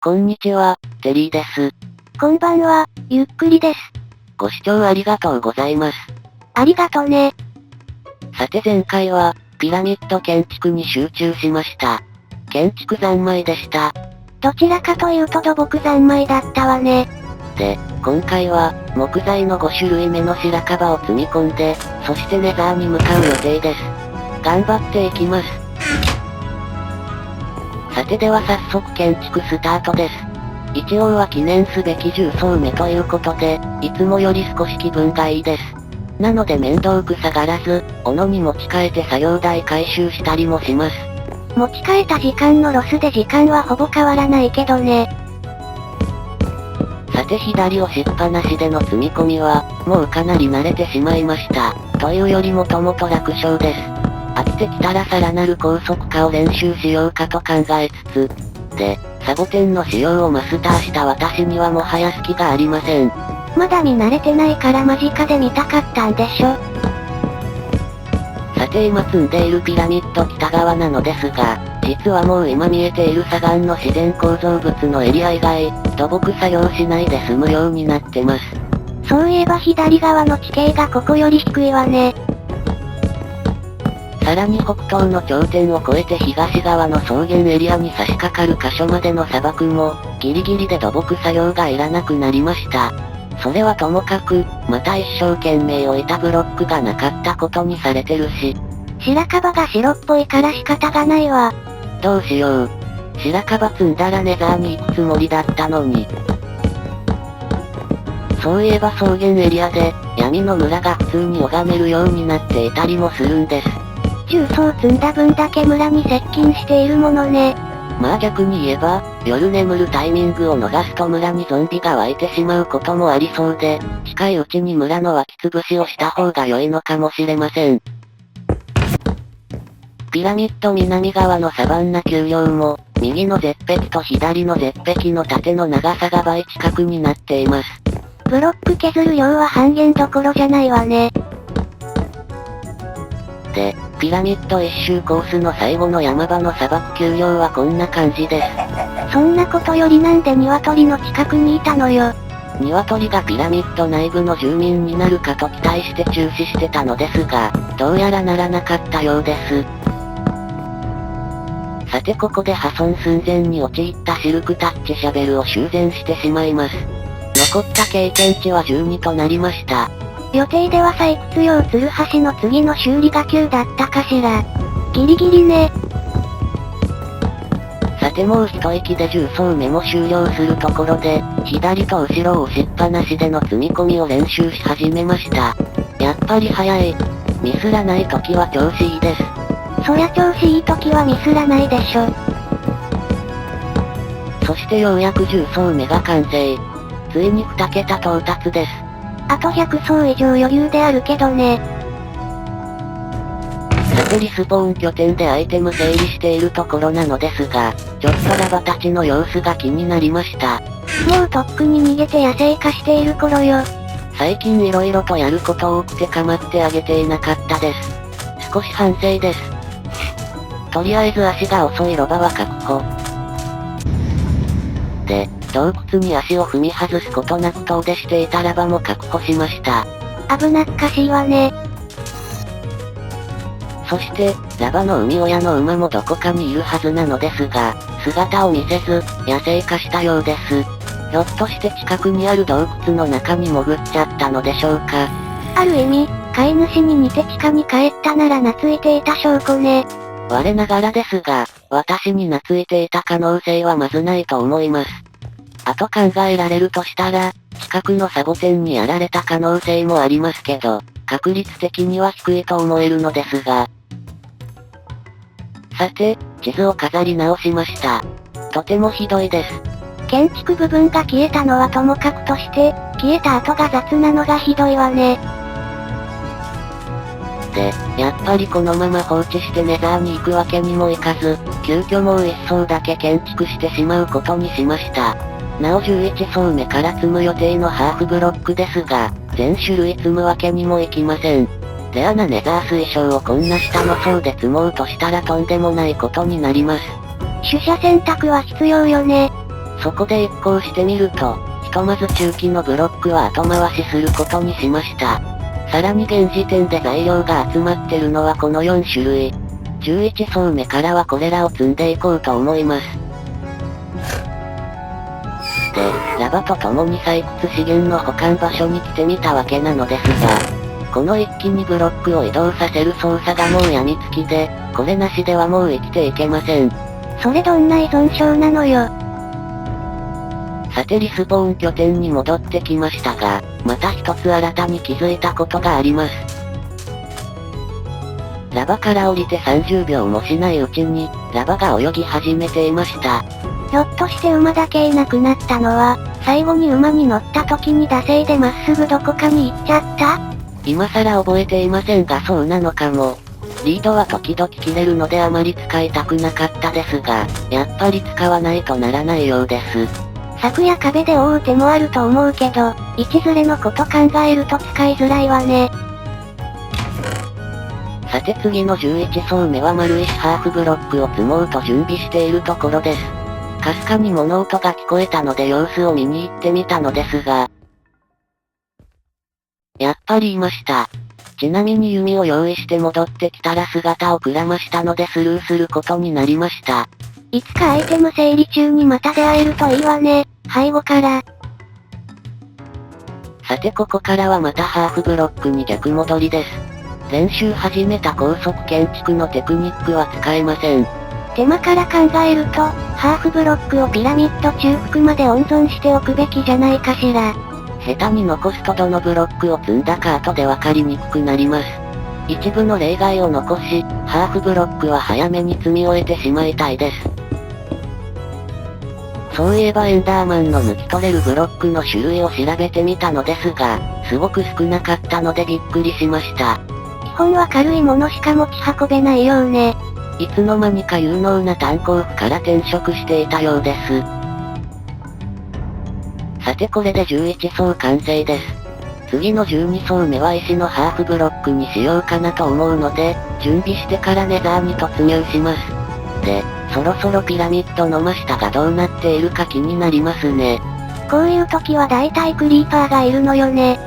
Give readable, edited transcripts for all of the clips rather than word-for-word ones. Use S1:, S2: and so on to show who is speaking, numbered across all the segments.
S1: こんにちは、テリーです。
S2: こんばんは、ゆっくりです。
S1: ご視聴ありがとうございます。
S2: ありがとね。
S1: さて前回は、ピラミッド建築に集中しました。建築三昧でした。
S2: どちらかというと土木三昧だったわね。
S1: で、今回は、木材の5種類目の白樺を積み込んで、そしてネザーに向かう予定です。頑張っていきます。さてでは早速建築スタートです。一応は記念すべき10層目ということで、いつもより少し気分がいいです。なので面倒くさがらず、斧に持ち替えて作業台回収したりもします。
S2: 持ち替えた時間のロスで時間はほぼ変わらないけどね。
S1: さて左押しっぱなしでの積み込みは、もうかなり慣れてしまいました。というよりもともと楽勝です。飽きてきたらさらなる高速化を練習しようかと考えつつ、で、サボテンの使用をマスターした私にはもはや隙がありません。
S2: まだ見慣れてないから間近で見たかったんでしょ。
S1: さて今積んでいるピラミッド北側なのですが、実はもう今見えている砂岩の自然構造物のエリア以外、土木作業しないで済むようになってます。
S2: そういえば左側の地形がここより低いわね。
S1: さらに北東の頂点を越えて東側の草原エリアに差し掛かる箇所までの砂漠も、ギリギリで土木作業がいらなくなりました。それはともかく、また一生懸命置いたブロックがなかったことにされてるし。
S2: 白樺が白っぽいから仕方がないわ。
S1: どうしよう。白樺積んだらネザーに行くつもりだったのに。そういえば草原エリアで、闇の村が普通に拝めるようになっていたりもするんです。
S2: 重曹積んだ分だけ村に接近しているものね。
S1: まあ逆に言えば、夜眠るタイミングを逃すと村にゾンビが湧いてしまうこともありそうで、近いうちに村の湧き潰しをした方が良いのかもしれません。ピラミッド南側のサバンナ丘陵も、右の絶壁と左の絶壁の縦の長さが倍近くになっています。
S2: ブロック削る量は半減どころじゃないわね。
S1: で、ピラミッド一周コースの最後の山場の砂漠丘陵はこんな感じです。
S2: そんなことよりなんで鶏の近くにいたのよ。
S1: 鶏がピラミッド内部の住民になるかと期待して注視してたのですが、どうやらならなかったようです。さてここで破損寸前に陥ったシルクタッチシャベルを修繕してしまいます。残った経験値は12となりました。
S2: 予定では採掘用ツルハシの次の修理が9だったかしら。ギリギリね。
S1: さてもう一息で10層目も終了するところで、左と後ろを押しっぱなしでの積み込みを練習し始めました。やっぱり早い。ミスらない時は調子いいです。
S2: そりゃ調子いい時はミスらないでしょ。
S1: そしてようやく10層目が完成。ついに2桁到達です。
S2: あと100層以上余裕であるけどね。
S1: さてリスポーン拠点でアイテム整理しているところなのですが、ちょっとラバたちの様子が気になりました。
S2: もうとっくに逃げて野生化している頃よ。
S1: 最近色々とやること多くて構ってあげていなかったです。少し反省です。とりあえず足が遅いロバは確保。で、洞窟に足を踏み外すことなく遠出していたラバも確保しました。
S2: 危なっかしいわね。
S1: そして、ラバの海親の馬もどこかにいるはずなのですが、姿を見せず、野生化したようです。ひょっとして近くにある洞窟の中に潜っちゃったのでしょうか。
S2: ある意味、飼い主に似て地下に帰ったなら懐いていた証拠ね。
S1: 我ながらですが、私に懐いていた可能性はまずないと思います。あと考えられるとしたら、近くのサボテンにやられた可能性もありますけど、確率的には低いと思えるのですが。さて、地図を飾り直しました。とてもひどいです。
S2: 建築部分が消えたのはともかくとして、消えた後が雑なのがひどいわね。
S1: で、やっぱりこのまま放置してネザーに行くわけにもいかず、急遽もう一層だけ建築してしまうことにしました。なお11層目から積む予定のハーフブロックですが、全種類積むわけにもいきません。レアなネザー水晶をこんな下の層で積もうとしたらとんでもないことになります。
S2: 取捨選択は必要よね。
S1: そこで一行してみると、ひとまず中期のブロックは後回しすることにしました。さらに現時点で材料が集まってるのはこの4種類。11層目からはこれらを積んでいこうと思います。で、ラバと共に採掘資源の保管場所に来てみたわけなのですが、この一気にブロックを移動させる操作がもう病みつきで、これなしではもう生きていけません。
S2: それどんな依存症なのよ。
S1: さてリスポーン拠点に戻ってきましたが、また一つ新たに気づいたことがあります。ラバから降りて30秒もしないうちに、ラバが泳ぎ始めていました。
S2: ひょっとして馬だけいなくなったのは、最後に馬に乗った時に惰性でまっすぐどこかに行っちゃった？
S1: 今更覚えていませんがそうなのかも。リードは時々切れるのであまり使いたくなかったですが、やっぱり使わないとならないようです。
S2: 柵や壁で覆う手もあると思うけど、位置ずれのこと考えると使いづらいわね。
S1: さて次の11層目は丸石ハーフブロックを積もうと準備しているところです。かすかに物音が聞こえたので様子を見に行ってみたのですが、やっぱりいました。ちなみに弓を用意して戻ってきたら姿をくらましたのでスルーすることになりました。
S2: いつかアイテム整理中にまた出会えるといいわね、背後から。
S1: さてここからはまたハーフブロックに逆戻りです。練習始めた高速建築のテクニックは使えません。
S2: 手間から考えると、ハーフブロックをピラミッド中腹まで温存しておくべきじゃないかしら。
S1: 下手に残すとどのブロックを積んだか後で分かりにくくなります。一部の例外を残し、ハーフブロックは早めに積み終えてしまいたいです。そういえばエンダーマンの抜き取れるブロックの種類を調べてみたのですが、すごく少なかったのでびっくりしました。
S2: 基本は軽いものしか持ち運べないようね。
S1: いつの間にか有能な炭鉱夫から転職していたようです。さてこれで11層完成です。次の12層目は石のハーフブロックにしようかなと思うので、準備してからネザーに突入します。で、そろそろピラミッドの真下がどうなっているか気になりますね。
S2: こういう時は大体クリーパーがいるのよね。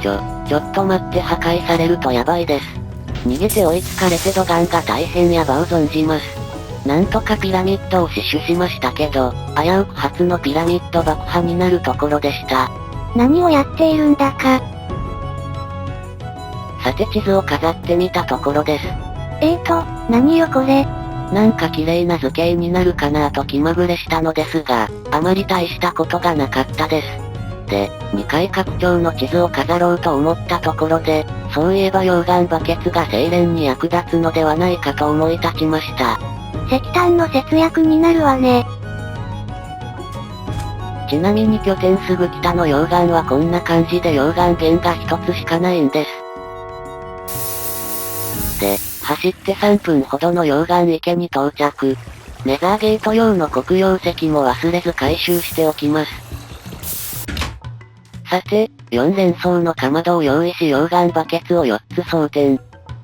S1: ちょっと待って破壊されるとやばいです。逃げて追いつかれてドガンが大変やばを存じます。なんとかピラミッドを死守しましたけど、危うく初のピラミッド爆破になるところでした。
S2: 何をやっているんだか。
S1: さて地図を飾ってみたところです。
S2: 何よこれ。
S1: なんか綺麗な図形になるかなと気まぐれしたのですが、あまり大したことがなかったです。で、2階拡張の地図を飾ろうと思ったところで、そういえば溶岩バケツが精錬に役立つのではないかと思い立ちました。
S2: 石炭の節約になるわね。
S1: ちなみに拠点すぐ北の溶岩はこんな感じで溶岩源が一つしかないんです。で、走って3分ほどの溶岩池に到着。ネザーゲート用の黒曜石も忘れず回収しておきます。さて、4連装のかまどを用意し溶岩バケツを4つ装填。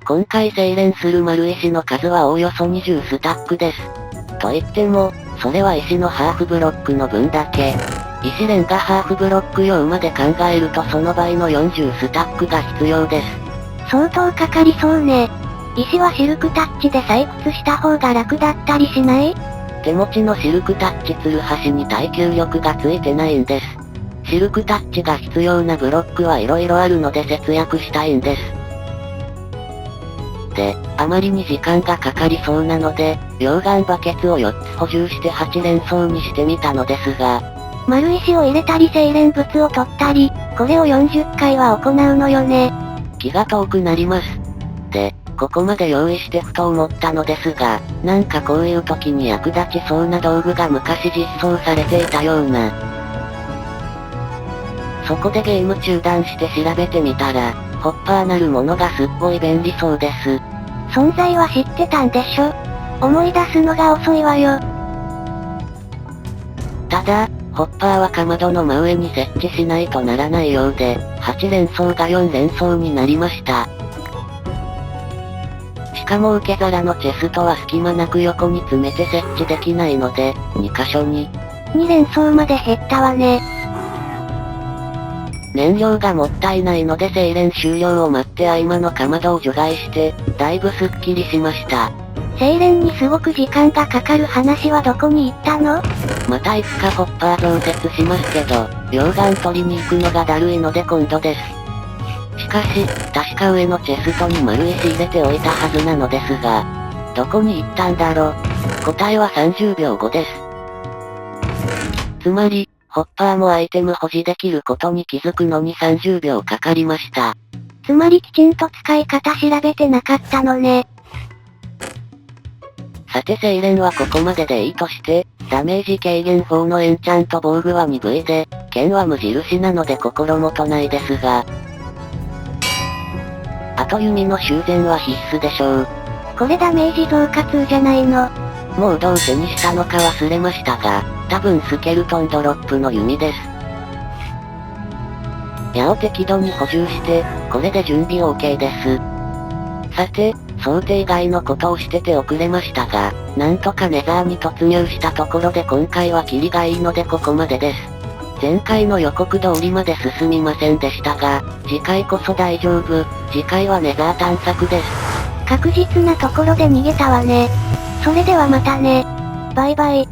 S1: 今回精錬する丸石の数はおおよそ20スタックです。と言っても、それは石のハーフブロックの分だけ。石錬がハーフブロック用まで考えるとその倍の40スタックが必要です。
S2: 相当かかりそうね。石はシルクタッチで採掘した方が楽だったりしない？
S1: 手持ちのシルクタッチツルハシに耐久力がついてないんです。シルクタッチが必要なブロックは色々あるので節約したいんです。で、あまりに時間がかかりそうなので、溶岩バケツを4つ補充して8連装にしてみたのですが、
S2: 丸石を入れたり精錬物を取ったり、これを40回は行うのよね。
S1: 気が遠くなります。で、ここまで用意してふと思ったのですが、なんかこういう時に役立ちそうな道具が昔実装されていたような。そこでゲーム中断して調べてみたら、ホッパーなるものがすっごい便利そうです。
S2: 存在は知ってたんでしょ？思い出すのが遅いわよ。
S1: ただ、ホッパーはかまどの真上に設置しないとならないようで、8連装が4連装になりました。しかも受け皿のチェストは隙間なく横に詰めて設置できないので、2箇所に。
S2: 2連装まで減ったわね。
S1: 燃料がもったいないので精錬終了を待って合間のかまどを除外して、だいぶスッキリしました。
S2: 精錬にすごく時間がかかる話はどこに行ったの？
S1: またいつかホッパー増設しますけど、溶岩取りに行くのがだるいので今度です。しかし、確か上のチェストに丸石入れておいたはずなのですが、どこに行ったんだろ。答えは30秒後です。つまり、ホッパーもアイテム保持できることに気づくのに30秒かかりました。
S2: つまりきちんと使い方調べてなかったのね。
S1: さて精錬はここまででいいとして、ダメージ軽減4のエンチャント防具は 2V で、剣は無印なので心もとないですが、あと弓の修繕は必須でしょう。
S2: これダメージ増加2じゃないの。
S1: もうどう手にしたのか忘れましたが、多分スケルトンドロップの弓です。矢を適度に補充して、これで準備 OK です。さて、想定外のことをしてて遅れましたが、なんとかネザーに突入したところで今回はキリがいいのでここまでです。前回の予告通りまで進みませんでしたが、次回こそ大丈夫。次回はネザー探索です。
S2: 確実なところで逃げたわね。それではまたね。バイバイ。